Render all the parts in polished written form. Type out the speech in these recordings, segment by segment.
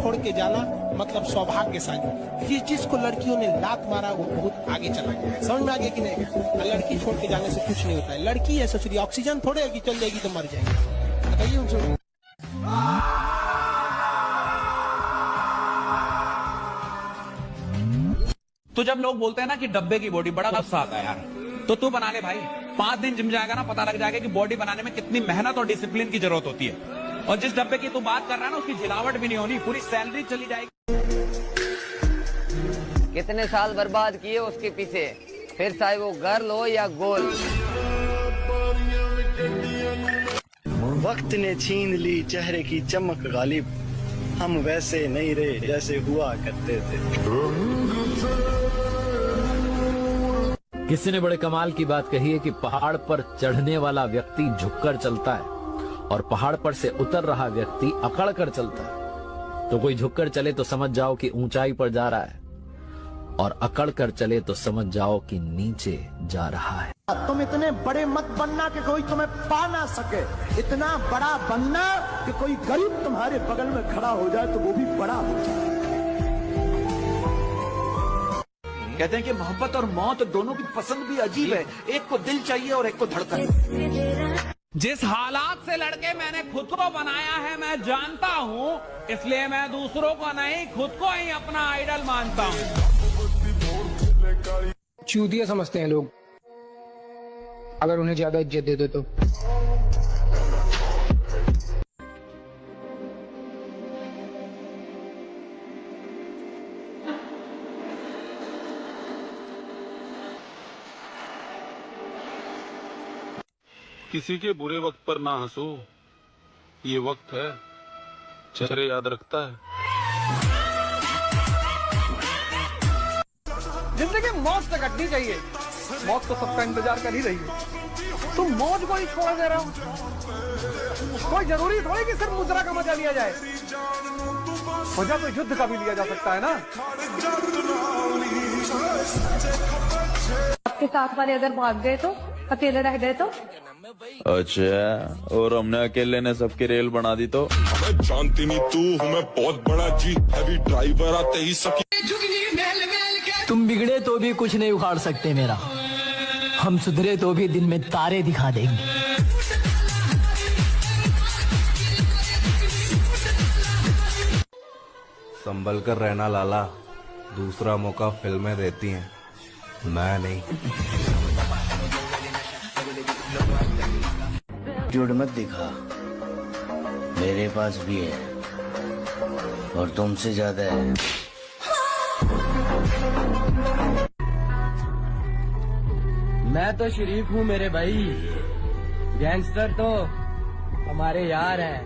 छोड़ के जाना मतलब सौभाग्यशाली। जिस जिसको लड़कियों ने लात मारा वो बहुत आगे चला गया। समझ में आ गया कि नहीं गया? लड़की छोड़ के जाने से कुछ नहीं होता है। लड़की है सोच रही ऑक्सीजन थोड़े है कि चल जाएगी तो मर जाएगी। बताइए उनसे। तो जब लोग बोलते हैं ना कि डब्बे की बॉडी, बड़ा गुस्सा आता है यार। तो तू बना ले भाई, 5 दिन जिम जाएगा ना, पता लग जाएगा कि बॉडी बनाने में कितनी मेहनत और डिसिप्लिन की जरूरत होती है। और जिस डब्बे की तू बात कर रहा है ना, उसकी झिलावट भी नहीं होनी, पूरी सैलरी चली जाएगी। कितने साल बर्बाद किए उसके पीछे, फिर चाहे वो गर्ल हो या गोल। वक्त ने छीन ली चेहरे की चमक गालिब, हम वैसे नहीं रहे जैसे हुआ करते थे। किसी ने बड़े कमाल की बात कही है कि पहाड़ पर चढ़ने वाला व्यक्ति झुककर चलता है और पहाड़ पर से उतर रहा व्यक्ति अकड़ कर चलता है। तो कोई झुककर चले तो समझ जाओ कि ऊंचाई पर जा रहा है, और अकड़ कर चले तो समझ जाओ कि नीचे जा रहा है। तुम इतने बड़े मत बनना कि कोई तुम्हें पा ना सके, इतना बड़ा बनना कि कोई गरीब तुम्हारे बगल में खड़ा हो जाए तो वो भी बड़ा हो जाए। कहते हैं कि मोहब्बत और मौत दोनों की पसंद भी अजीब है, एक को दिल चाहिए और एक को धड़कन। जिस हालात से लड़के मैंने खुद को बनाया है मैं जानता हूँ, इसलिए मैं दूसरों को नहीं खुद को ही अपना आइडल मानता हूँ। चूतिया समझते हैं लोग अगर उन्हें ज्यादा इज्जत दे दो तो। किसी के बुरे वक्त पर ना हंसो, ये वक्त है चेहरे याद रखता है। जिंदगी मौत से कटनी चाहिए, मौत तो सबका इंतजार कर ही रही है। तुम मौज को ही छोड़ दे रहे हो। कोई जरूरी थोड़ी कि सिर्फ मुद्रा का मजा लिया जाए, मजा तो युद्ध का भी लिया जा सकता है ना। आपके साथ वाले अगर भाग गए तो, अकेले रह गए तो? अच्छा, और हमने अकेले ने सबकी रेल बना दी तो? जानती नहीं तू मैं बहुत बड़ा जी हैवी ड्राइवर आते ही सकी। तुम बिगड़े तो भी कुछ नहीं उखाड़ सकते मेरा, हम सुधरे तो भी दिन में तारे दिखा देंगे। संभल कर रहना लाला, दूसरा मौका फिल्में देती हैं, मैं नहीं। झूठ मत दिखा, मेरे पास भी है और तुमसे ज्यादा है। मैं तो शरीफ हूँ मेरे भाई, गैंगस्टर तो हमारे यार हैं।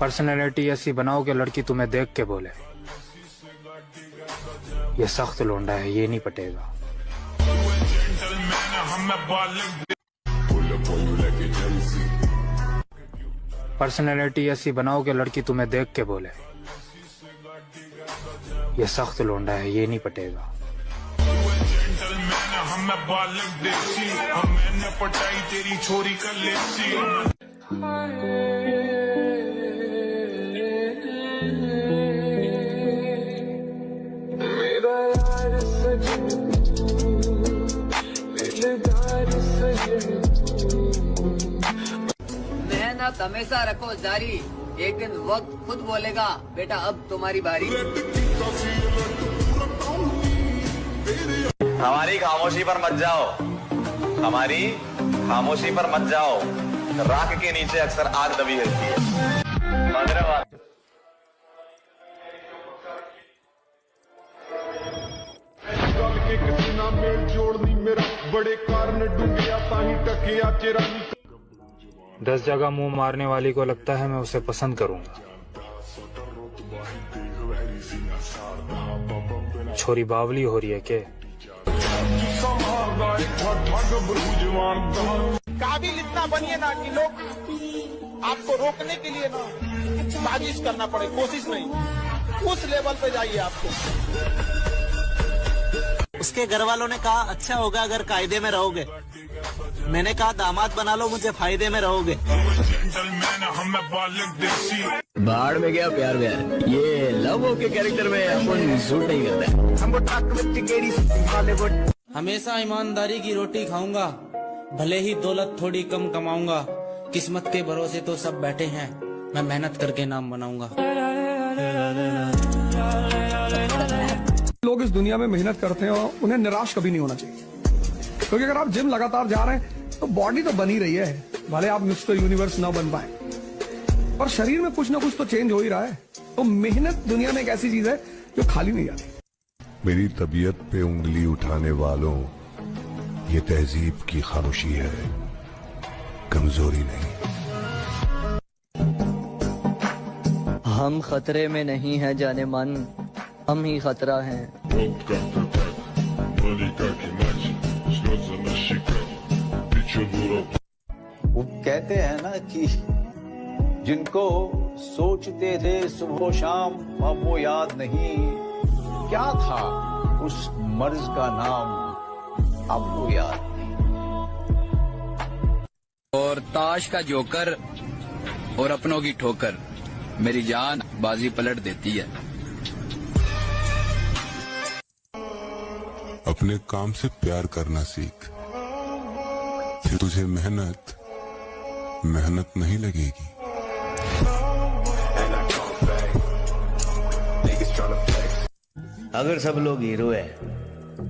पर्सनैलिटी ऐसी बनाओ कि लड़की तुम्हें देख के बोले ये सख्त लोंडा है, ये नहीं पटेगा। पर्सनैलिटी ऐसी बनाओ कि लड़की तुम्हें देख के बोले ये सख्त लोंडा है, ये नहीं पटेगा। तेरी छोरी कर लेती। मेहनत हमेशा रखो जारी, एक दिन वक्त खुद बोलेगा बेटा अब तुम्हारी बारी। हमारी खामोशी पर मत जाओ, हमारी खामोशी पर मत जाओ, राख के नीचे अक्सर आग दबी रहती है। बड़े कारण डूबिया ताही टकिया चेरा। 10 जगह मुंह मारने वाली को लगता है मैं उसे पसंद करूंगा। छोरी बावली हो रही है के? काबिल इतना बनिए ना कि लोग आपको रोकने के लिए ना साजिश करना पड़े, कोशिश नहीं, उस लेवल पे जाइए आपको। उसके घर वालों ने कहा अच्छा होगा अगर कायदे में रहोगे। मैंने कहा दामाद बना लो, मुझे फायदे में रहोगे। बाढ़ में गया प्यार व्यार, ये लव के कैरेक्टर में अपन सूट नहीं करता। हमेशा ईमानदारी की रोटी खाऊंगा, भले ही दौलत थोड़ी कम कमाऊंगा। किस्मत के भरोसे तो सब बैठे हैं, मैं मेहनत करके नाम बनाऊंगा। लोग इस दुनिया में मेहनत करते हैं और उन्हें निराश कभी नहीं होना चाहिए, क्योंकि अगर आप जिम लगातार जा रहे हैं तो बॉडी तो बनी रही है, भले आप मिस्टर यूनिवर्स ना बन पाए, पर शरीर में कुछ ना कुछ तो चेंज हो ही रहा है। तो मेहनत दुनिया में एक ऐसी चीज है जो खाली नहीं जाती। मेरी तबीयत पे उंगली उठाने वालों, ये तहजीब की खामोशी है, कमजोरी नहीं। हम खतरे में नहीं है जाने मन, हम ही खतरा हैं। वो कहते हैं ना कि जिनको सोचते थे सुबह शाम, अब वो याद नहीं क्या था उस मर्ज का नाम, अब वो याद नहीं। और ताश का जोकर और अपनों की ठोकर, मेरी जान बाजी पलट देती है। अपने काम से प्यार करना सीख, फिर तुझे मेहनत नहीं लगेगी। अगर सब लोग हीरो है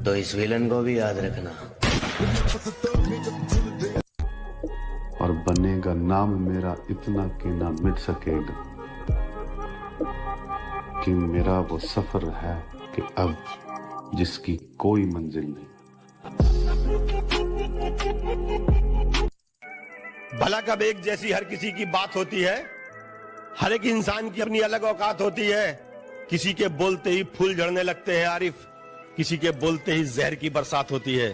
तो इस विलन को भी याद रखना। और बनेगा नाम मेरा इतना कि ना मिट सकेगा, कि मेरा वो सफर है कि अब जिसकी कोई मंजिल नहीं। भला कब एक जैसी हर किसी की बात होती है? हर एक इंसान की अपनी अलग औकात होती है। किसी के बोलते ही फूल झड़ने लगते हैं आरिफ, किसी के बोलते ही जहर की बरसात होती है।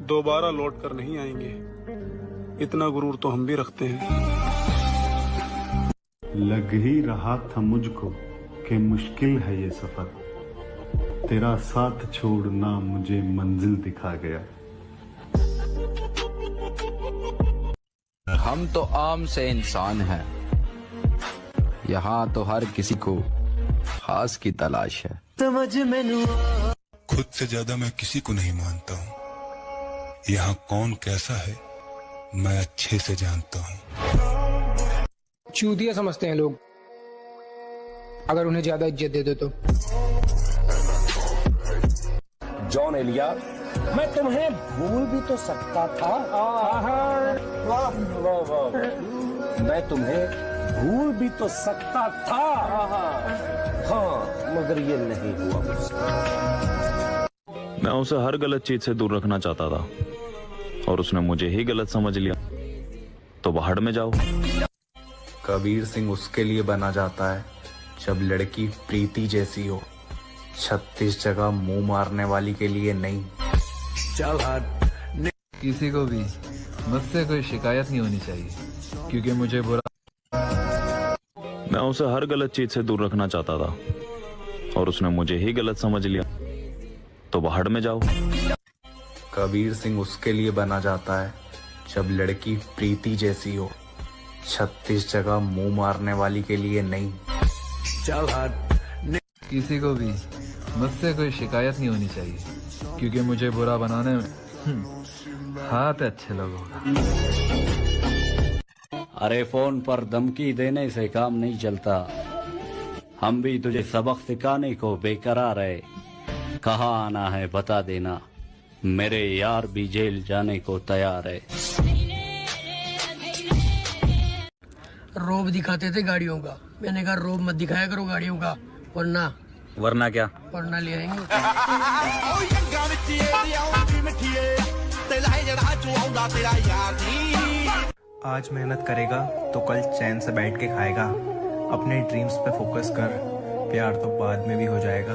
दोबारा लौट कर नहीं आएंगे, इतना गुरूर तो हम भी रखते हैं। लग ही रहा था मुझको कि मुश्किल है ये सफर, तेरा साथ छोड़ना मुझे मंजिल दिखा गया। हम तो आम से इंसान हैं, यहाँ तो हर किसी को खास की तलाश है। समझ में खुद से ज्यादा मैं किसी को नहीं मानता हूँ, यहाँ कौन कैसा है मैं अच्छे से जानता हूँ। चूतिया समझते हैं लोग अगर उन्हें ज्यादा इज्जत दे दो तो। जॉन एलिया, मैं तुम्हें भूल भी तो सकता था। मैं तुम्हें भूल भी तो सकता था, हाँ, मगर ये नहीं हुआ मुझसे। मैं उसे हर गलत चीज से दूर रखना चाहता था और उसने मुझे ही गलत समझ लिया, तो बाहर में जाओ। कबीर सिंह उसके लिए बना जाता है जब लड़की प्रीति जैसी हो, 36 जगह मुंह मारने वाली के लिए नहीं। चल हट। किसी को भी मुझसे कोई शिकायत नहीं होनी चाहिए, क्योंकि मुझे बुरा। मैं उसे हर गलत चीज से दूर रखना चाहता था और उसने मुझे ही गलत समझ लिया, तो बाहर में जाओ। कबीर सिंह उसके लिए बना जाता है जब लड़की प्रीति जैसी हो, 36 जगह मुंह मारने वाली के लिए नहीं। चल हट। किसी को भी मुझसे कोई शिकायत नहीं होनी चाहिए, क्योंकि मुझे बुरा बनाने में हाथ अच्छे लोगों का। अरे फोन पर धमकी देने से काम नहीं चलता, हम भी तुझे सबक सिखाने को बेकरार है। कहाँ आना है बता देना, मेरे यार भी जेल जाने को तैयार है। रोब दिखाते थे गाड़ियों का, मैंने कहा रोब मत दिखाया करो गाड़ियों का, वरना क्या? वरना ले आएंगे। आज मेहनत करेगा तो कल चैन से बैठ के खाएगा। अपने ड्रीम्स पे फोकस कर, प्यार तो बाद में भी हो जाएगा।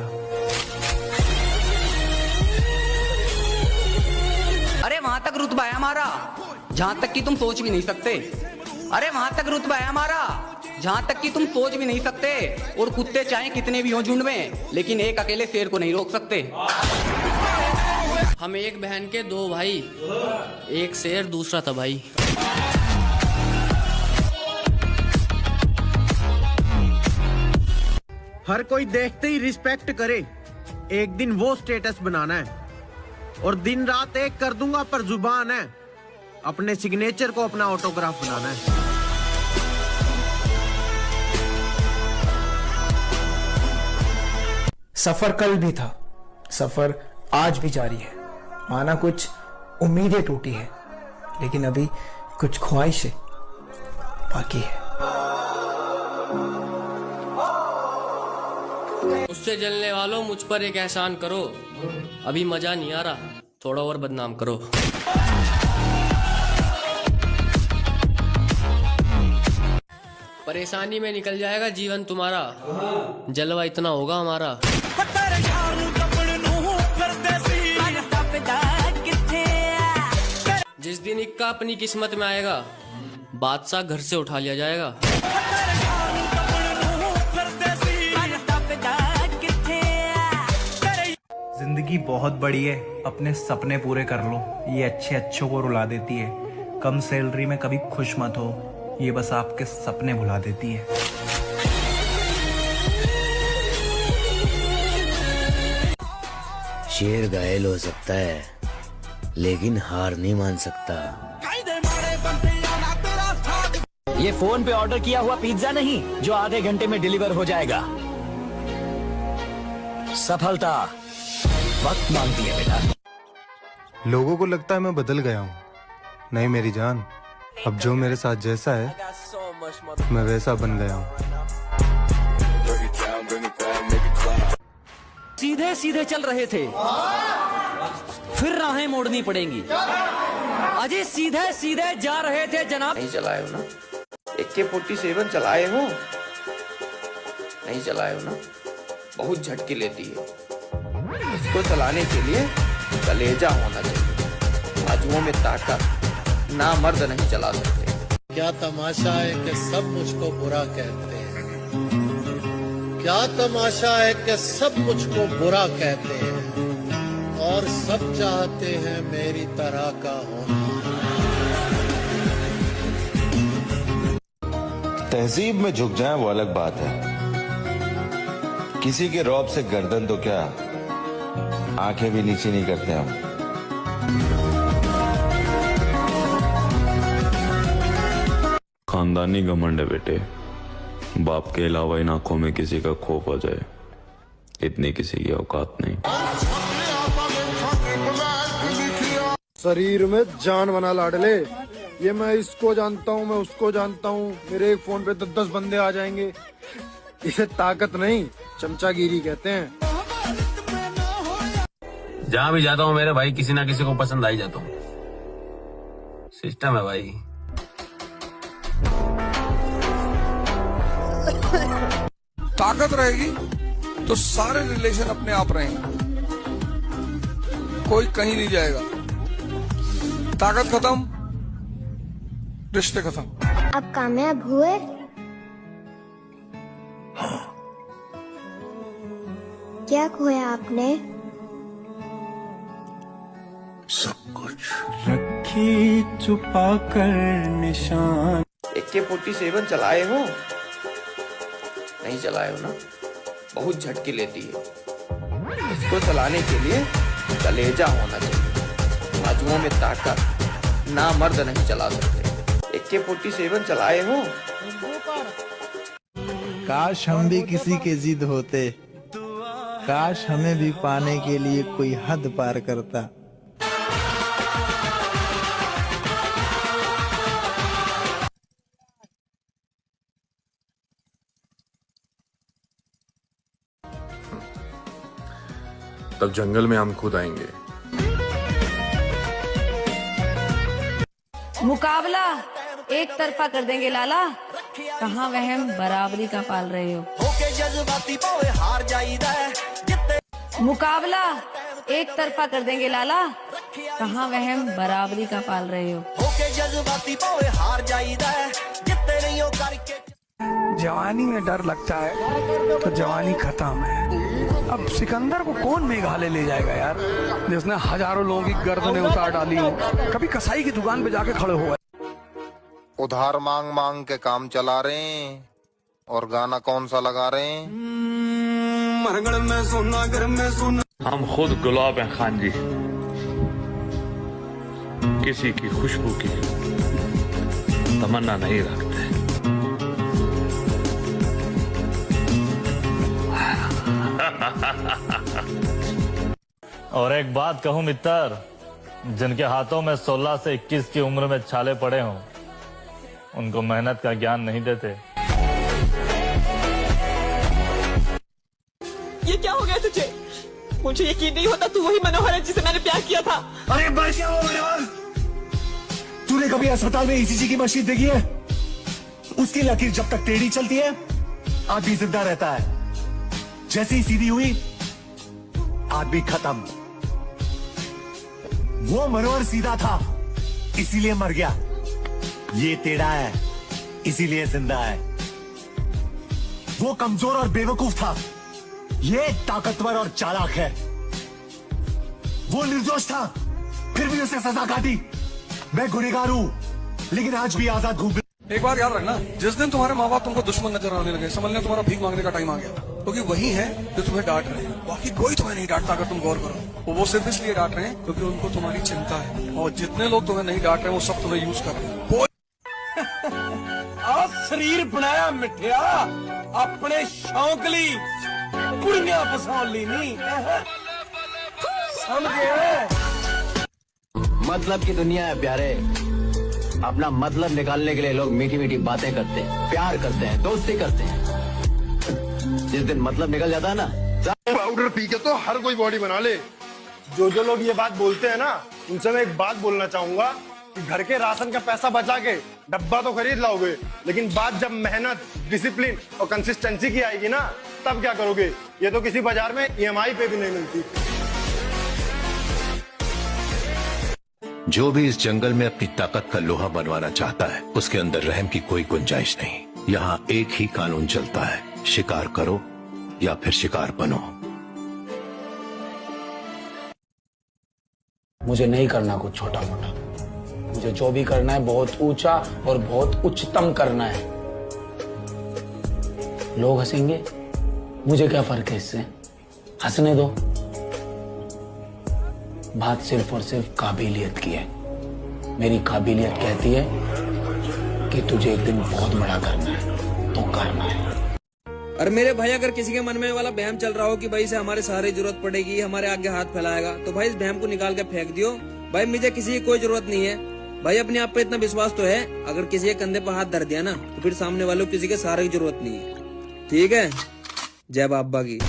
अरे वहां तक रुतबा है हमारा जहां तक कि तुम सोच भी नहीं सकते। अरे वहां तक रुतबा है हमारा जहां तक कि तुम सोच भी नहीं सकते। और कुत्ते चाहे कितने भी हो झुंड में, लेकिन एक अकेले शेर को नहीं रोक सकते। हम एक बहन के दो भाई, एक शेर दूसरा तबाही। हर कोई देखते ही रिस्पेक्ट करे, एक दिन वो स्टेटस बनाना है। और दिन रात एक कर दूंगा पर जुबान है, अपने सिग्नेचर को अपना ऑटोग्राफ बनाना है। सफर कल भी था, सफर आज भी जारी है। माना कुछ उम्मीदें टूटी है, लेकिन अभी कुछ ख्वाहिशें बाकी है। उससे जलने वालों मुझ पर एक एहसान करो, अभी मजा नहीं आ रहा, थोड़ा और बदनाम करो। परेशानी में निकल जाएगा जीवन तुम्हारा, जलवा इतना होगा हमारा। जिस दिन इक्का अपनी किस्मत में आएगा, बादशाह घर से उठा लिया जाएगा। जिंदगी बहुत बड़ी है, अपने सपने पूरे कर लो, ये अच्छे अच्छों को रुला देती है। कम सैलरी में कभी खुश मत हो, ये बस आपके सपने भुला देती है। शेर घायल हो सकता है, लेकिन हार नहीं मान सकता। ये फोन पे ऑर्डर किया हुआ पिज्जा नहीं जो आधे घंटे में डिलीवर हो जाएगा। सफलता वक्त मांगती है बेटा। लोगों को लगता है मैं बदल गया हूँ, नहीं मेरी जान, अब जो मेरे साथ जैसा है मैं वैसा बन गया हूँ। सीधे सीधे चल रहे थे, फिर राहें मोड़नी पड़ेंगी। अजय सीधे सीधे जा रहे थे जनाब। नहीं चलाए हो ना, AK-47 चलाए हो? नहीं चलाए हो ना, बहुत झटके लेती है। इसको चलाने के लिए कलेजा होना चाहिए, बाजुओं में ताकत, ना मर्द नहीं चला सकते। क्या तमाशा है कि सब मुझको बुरा कहते हैं, क्या तमाशा है कि सब मुझको बुरा कहते हैं, और सब चाहते हैं मेरी तरह का होना। तहजीब में झुक जाए वो अलग बात है, किसी के रौब से गर्दन तो क्या आंखें भी नीचे नहीं करते हम। खानदानी घमंड है बेटे, बाप के अलावा इन आंखों में किसी का खौफ आ जाए, इतनी किसी की औकात नहीं। शरीर में जान बना लाडले, ये मैं इसको जानता हूँ, मैं उसको जानता हूँ, मेरे एक फोन पे 10 बंदे आ जाएंगे। इसे ताकत नहीं चमचागिरी कहते हैं। जहाँ भी जाता हूँ मेरे भाई किसी ना किसी को पसंद आ ही जाता हूँ, सिस्टम है भाई। ताकत रहेगी तो सारे रिलेशन अपने आप रहेंगे, कोई कहीं नहीं जाएगा। ताकत खत्म, रिश्ते खत्म। अब कामयाब हुए? क्या खोया आपने? सब कुछ। रखी छुपा कर निशान। AK-47 चलाए हो? नहीं चलाए हो ना, बहुत झटके लेती है। इसको चलाने के लिए कलेजा होना चाहिए, बाजुओं में ताकत, ना मर्द नहीं चला सकते। AK-47 चलाए हो? काश हम भी किसी के जिद होते, काश हमें भी पाने के लिए कोई हद पार करता। तब जंगल में हम खुद आएंगे। मुकाबला एक तरफा कर देंगे लाला, कहाँ वहम बराबरी का पाल रहे हो। मुकाबला एक तरफा कर देंगे लाला, कहाँ वहम बराबरी का पाल रहे हो। जवानी में डर लगता है तो जवानी खत्म है। अब सिकंदर को कौन मेघालय ले जाएगा यार, जिसने हजारों लोगों की गर्दनें उतार डाली हो। कभी कसाई की दुकान पे जाके खड़े हुए। उधार मांग मांग के काम चला रहे हैं और गाना कौन सा लगा रहे हैं? हम खुद गुलाब हैं खान जी, किसी की खुशबू की तमन्ना नहीं रखते। और एक बात कहूं मित्र, जिनके हाथों में 16 से 21 की उम्र में छाले पड़े हों, उनको मेहनत का ज्ञान नहीं देते। ये क्या हो गया तुझे? मुझे यकीन नहीं होता तू वही मनोहर है जिसे मैंने प्यार किया था। अरे मर गया वो मनोहर। तूने कभी अस्पताल में ईसीजी की मशीन देखी है? उसकी लकीर जब तक टेढ़ी चलती है आदमी जिंदा रहता है, जैसे ही सीधी हुई आदमी खत्म। वो मनोहर सीधा था इसीलिए मर गया, ये टेढ़ा है इसीलिए जिंदा है। वो कमजोर और बेवकूफ था, ये ताकतवर और चालाक है। वो निर्दोष था फिर भी उसे सजा काटी। मैं गुनहगार हूं लेकिन आज भी आजाद घूम। एक बार याद रखना, जिस दिन तुम्हारे माँ बाप तुमको दुश्मन नजर आने लगे, समझ लें तुम्हारा भीख मांगने का टाइम आ गया, क्योंकि वही है जो तुम्हें डांट रहे हैं। बाकी कोई तुम्हें नहीं डांटता अगर तुम गौर करो। वो सिर्फ इसलिए डांट रहे हैं क्योंकि उनको तुम्हारी चिंता है, और जितने लोग तुम्हें नहीं डांट रहे वो सब तुम्हें यूज कर रहे हैं। आ शरीर बनाया मिठिया अपने शौक ली, कुड़ियां फसाउण ली नहीं, समझे? मतलब की दुनिया है प्यारे। अपना मतलब निकालने के लिए लोग मीठी मीठी बातें करते हैं, प्यार करते हैं, दोस्ती करते हैं। जिस दिन मतलब निकल जाता है ना, पाउडर पी के तो हर कोई बॉडी बना ले। जो लोग ये बात बोलते हैं ना, उनसे मैं एक बात बोलना चाहूंगा कि घर के राशन का पैसा बचा के डब्बा तो खरीद लाओगे, लेकिन बात जब मेहनत, डिसिप्लिन और कंसिस्टेंसी की आएगी ना, तब क्या करोगे? ये तो किसी बाजार में EMI पे भी नहीं मिलती। जो भी इस जंगल में अपनी ताकत का लोहा बनवाना चाहता है, उसके अंदर रहम की कोई गुंजाइश नहीं। यहाँ एक ही कानून चलता है, शिकार करो या फिर शिकार बनो। मुझे नहीं करना कुछ छोटा मोटा, मुझे जो भी करना है बहुत ऊंचा और बहुत उच्चतम करना है। लोग हंसेंगे, मुझे क्या फर्क है इससे, हंसने दो। बात सिर्फ और सिर्फ काबिलियत की है। मेरी काबिलियत कहती है कि तुझे एक दिन बहुत बड़ा करना है तो करना है। और मेरे भाई, अगर किसी के मन में वाला बहम चल रहा हो कि भाई इसे हमारे सहारे जरूरत पड़ेगी, हमारे आगे हाथ फैलाएगा, तो भाई इस बहम को निकाल के फेंक दियो। भाई मुझे किसी की कोई जरूरत नहीं है। भाई अपने आप पे इतना विश्वास तो है, अगर किसी के कंधे पर हाथ धर दिया ना, तो फिर सामने वालों को किसी के सहारे की जरूरत नहीं है। ठीक है, जय बाबा की।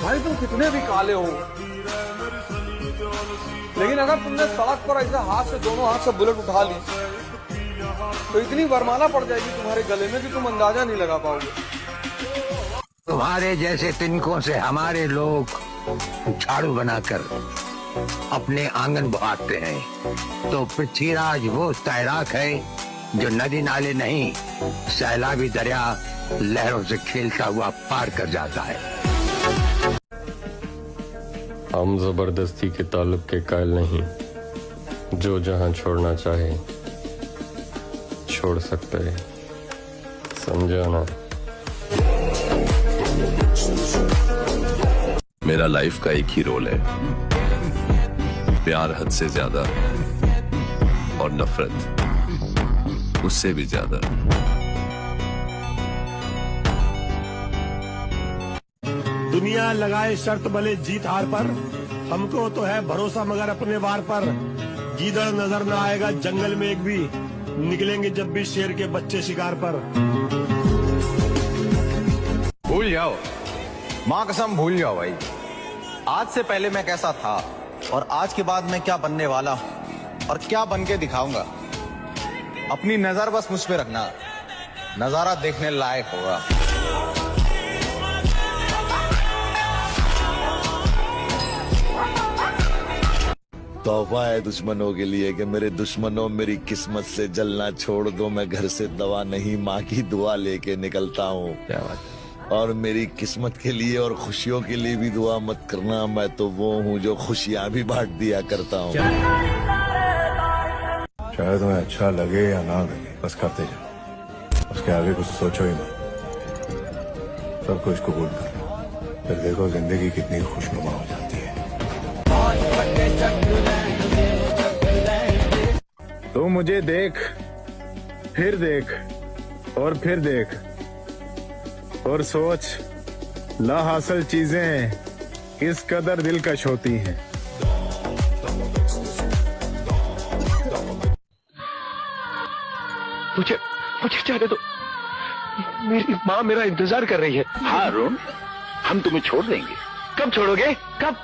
भाई तुम कितने भी काले हो, लेकिन अगर तुमने सड़क पर ऐसे हाथ से, दोनों हाथ से बुलेट उठा ली तो इतनी वरमाला पड़ जाएगी तुम्हारे गले में कि तुम अंदाजा नहीं लगा पाओगे। तुम्हारे जैसे तिनकों से हमारे लोग झाड़ू बनाकर अपने आंगन बहाते हैं। तो पृथ्वीराज वो तैराक है जो नदी नाले नहीं, सैलाबी दरिया लहरों से खेलता हुआ पार कर जाता है। हम जबरदस्ती के ताल्लुक के कायल नहीं, जो जहां छोड़ना चाहे छोड़ सकते हैं, समझो ना। मेरा लाइफ का एक ही रोल है, प्यार हद से ज्यादा और नफरत उससे भी ज्यादा। दुनिया लगाए शर्त भले जीत हार पर, हमको तो है भरोसा मगर अपने वार पर। गीदड़ नजर न आएगा जंगल में एक भी, निकलेंगे जब भी शेर के बच्चे शिकार पर। भूल जाओ, माँ कसम भूल जाओ भाई। आज से पहले मैं कैसा था और आज के बाद मैं क्या बनने वाला हूँ और क्या बन के दिखाऊंगा। अपनी नजर बस मुझ पे रखना, नजारा देखने लायक होगा। तोहफा है दुश्मनों के लिए कि मेरे दुश्मनों मेरी किस्मत से जलना छोड़ दो। मैं घर से दवा नहीं माँ की दुआ लेके निकलता हूँ। क्या बात। और मेरी किस्मत के लिए और खुशियों के लिए भी दुआ मत करना। मैं तो वो हूँ जो खुशियाँ भी बांट दिया करता हूँ। चाहे तुम्हें अच्छा लगे या ना लगे, बस करते जाओ। उसके आगे कुछ सोचो ही मत, सब कुछ कबूल करो, फिर देखो जिंदगी कितनी खुशनुमा हो जाती है। तू मुझे देख, फिर देख और फिर देख और सोच, लाहासिल चीजें किस कदर दिलकश होती हैं। मुझे मुझे जाने दो, मेरी माँ मेरा इंतजार कर रही है। हाँ अरुण, हम तुम्हें छोड़ देंगे। कब छोड़ोगे, कब?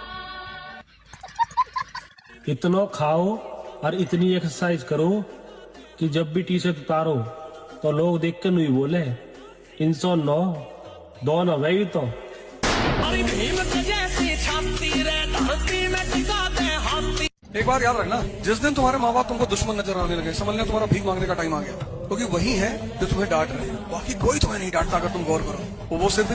इतना खाओ और इतनी एक्सरसाइज करो कि जब भी टी शर्ट उतारो तो लोग देख कर नहीं बोले इंसान नो दोनों वही तो। एक बात याद रखना, जिस दिन तुम्हारे माँ बाप तुमको दुश्मन नजर आने लगे, समझ लेना तुम्हारा भीख मांगने का टाइम आ गया, क्योंकि वही है जो तुम्हें डांट रहे हैं। बाकी कोई तुम्हें नहीं डांटता अगर तुम गौर करो। वो सिर्फ